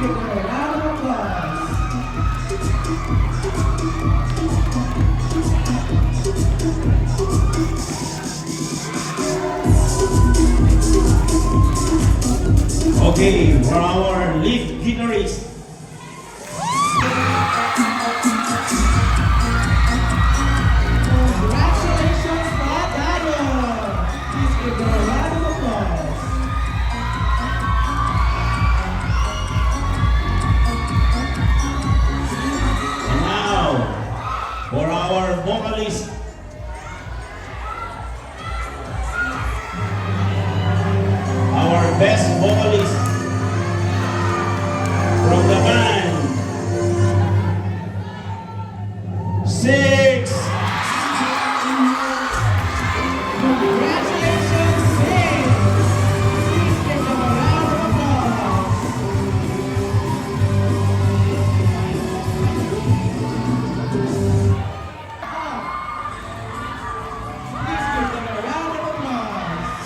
give them a round of applause. Okay, for our lead guitarist. Congratulations, Patayo! Please give them a round of applause. And now, for our vocalist. Our best vocalist from the band. 6. Congratulations, Sing! Please give them a round of applause. Please give them a round of applause.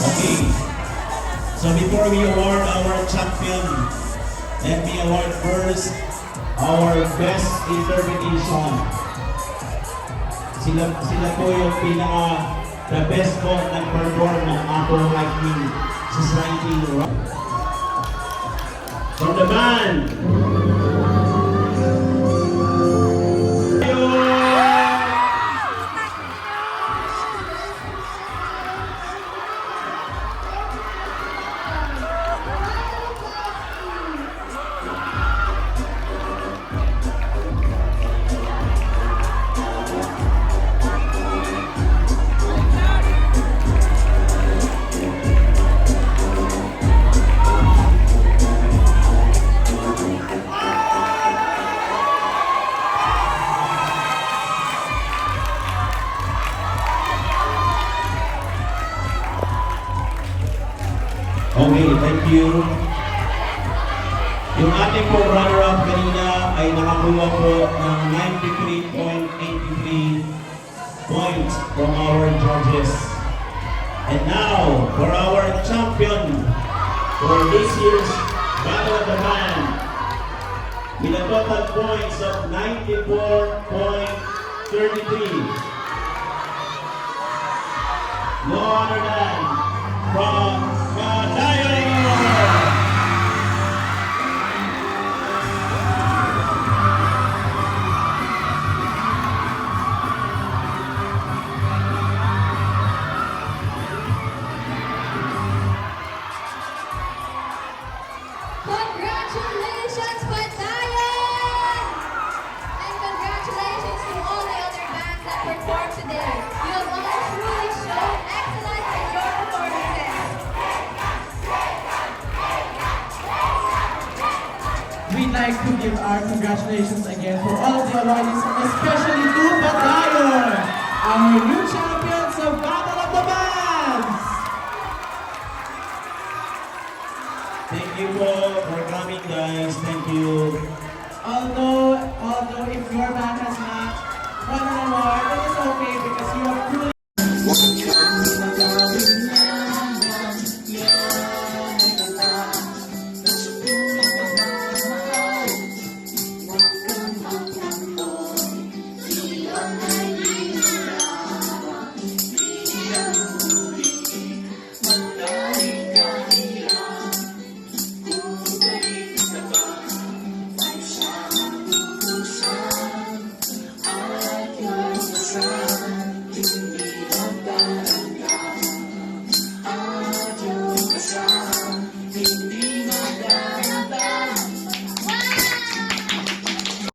Okay. So before we award our champion, let me award first our best interpretation. Sila po yung the best po nag-perform ng Afro Like Me Society Rock. From the band. Okay, thank you. Yung ating po runner-up kanina ay nakakuha po ng 93.83 points from our judges. And now, for our champion for this year's Battle of the Band, with a total points of 94.33. No other than from Patayo! Congratulations, Patayan! And congratulations to all the other bands that performed today. You have all truly shown excellence in your performances. We'd like to give our congratulations again for all of the awardees, especially to Patayon, our new champions of Battle of the Bands! Thank you po for coming, guys. Thank you. Although if your band has not won an award, it is okay because you have truly